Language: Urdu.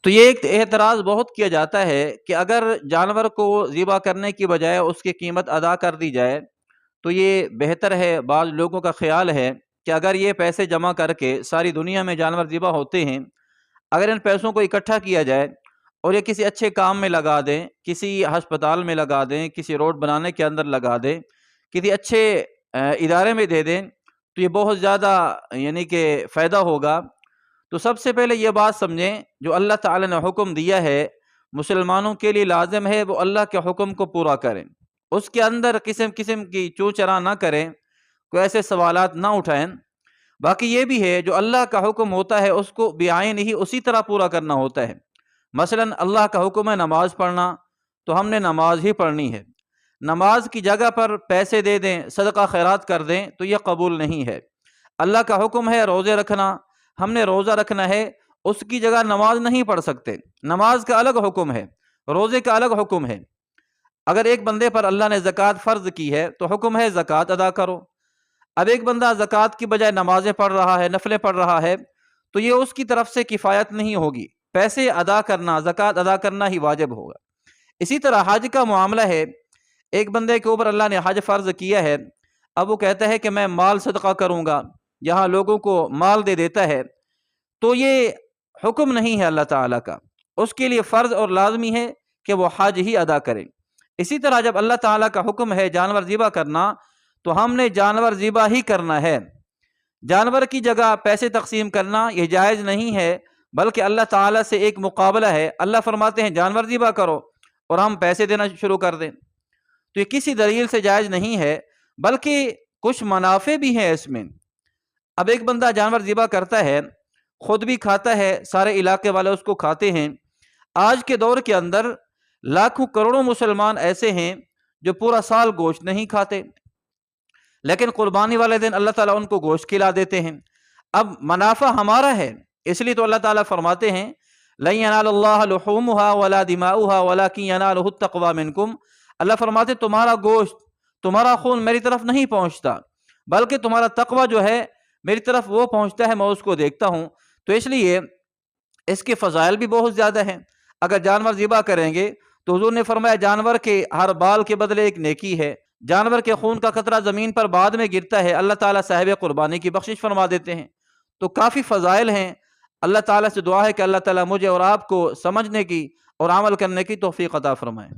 تو یہ ایک اعتراض بہت کیا جاتا ہے کہ اگر جانور کو ذبح کرنے کی بجائے اس کی قیمت ادا کر دی جائے تو یہ بہتر ہے۔ بعض لوگوں کا خیال ہے کہ اگر یہ پیسے جمع کر کے ساری دنیا میں جانور ذبح ہوتے ہیں، اگر ان پیسوں کو اکٹھا کیا جائے اور یہ کسی اچھے کام میں لگا دیں، کسی ہسپتال میں لگا دیں، کسی روڈ بنانے کے اندر لگا دیں، کسی اچھے ادارے میں دے دیں، تو یہ بہت زیادہ یعنی کہ فائدہ ہوگا۔ تو سب سے پہلے یہ بات سمجھیں، جو اللہ تعالیٰ نے حکم دیا ہے مسلمانوں کے لیے لازم ہے وہ اللہ کے حکم کو پورا کریں، اس کے اندر قسم قسم کی چوں چرا نہ کریں، کوئی ایسے سوالات نہ اٹھائیں۔ باقی یہ بھی ہے جو اللہ کا حکم ہوتا ہے اس کو بعین ہی اسی طرح پورا کرنا ہوتا ہے۔ مثلا اللہ کا حکم ہے نماز پڑھنا، تو ہم نے نماز ہی پڑھنی ہے۔ نماز کی جگہ پر پیسے دے دیں، صدقہ خیرات کر دیں تو یہ قبول نہیں ہے۔ اللہ کا حکم ہے روزے رکھنا، ہم نے روزہ رکھنا ہے، اس کی جگہ نماز نہیں پڑھ سکتے۔ نماز کا الگ حکم ہے، روزے کا الگ حکم ہے۔ اگر ایک بندے پر اللہ نے زکوٰۃ فرض کی ہے تو حکم ہے زکوٰۃ ادا کرو۔ اب ایک بندہ زکوٰۃ کی بجائے نمازیں پڑھ رہا ہے، نفلیں پڑھ رہا ہے، تو یہ اس کی طرف سے کفایت نہیں ہوگی، پیسے ادا کرنا، زکوٰۃ ادا کرنا ہی واجب ہوگا۔ اسی طرح حج کا معاملہ ہے، ایک بندے کے اوپر اللہ نے حج فرض کیا ہے، اب وہ کہتا ہے کہ میں مال صدقہ کروں گا، یہاں لوگوں کو مال دے دیتا ہے، تو یہ حکم نہیں ہے اللہ تعالیٰ کا، اس کے لیے فرض اور لازمی ہے کہ وہ حج ہی ادا کرے۔ اسی طرح جب اللہ تعالیٰ کا حکم ہے جانور ذبح کرنا تو ہم نے جانور ذبح ہی کرنا ہے۔ جانور کی جگہ پیسے تقسیم کرنا یہ جائز نہیں ہے، بلکہ اللہ تعالیٰ سے ایک مقابلہ ہے۔ اللہ فرماتے ہیں جانور ذبح کرو اور ہم پیسے دینا شروع کر دیں، تو یہ کسی دلیل سے جائز نہیں ہے، بلکہ کچھ منافع بھی ہیں اس میں۔ اب ایک بندہ جانور ذبح کرتا ہے، خود بھی کھاتا ہے، سارے علاقے والے اس کو کھاتے ہیں۔ آج کے دور کے اندر لاکھوں کروڑوں مسلمان ایسے ہیں جو پورا سال گوشت نہیں کھاتے، لیکن قربانی والے دن اللہ تعالیٰ ان کو گوشت کھلا دیتے ہیں۔ اب منافع ہمارا ہے، اس لیے تو اللہ تعالیٰ فرماتے ہیں لَن يَنَالَ اللَّهَ لُحُومُهَا وَلَا دِمَاؤُهَا وَلَكِنْ يَنَالُهُ التَّقْوَىٰ مِنكُمْ۔ اللہ فرماتے تمہارا گوشت، تمہارا خون میری طرف نہیں پہنچتا، بلکہ تمہارا تقویٰ جو ہے میری طرف وہ پہنچتا ہے، میں اس کو دیکھتا ہوں۔ تو اس لیے اس کے فضائل بھی بہت زیادہ ہیں۔ اگر جانور ذبح کریں گے تو حضور نے فرمایا جانور کے ہر بال کے بدلے ایک نیکی ہے، جانور کے خون کا قطرہ زمین پر بعد میں گرتا ہے، اللہ تعالیٰ صاحب قربانی کی بخشش فرما دیتے ہیں۔ تو کافی فضائل ہیں۔ اللہ تعالیٰ سے دعا ہے کہ اللہ تعالیٰ مجھے اور آپ کو سمجھنے کی اور عمل کرنے کی توفیق عطا فرمائے۔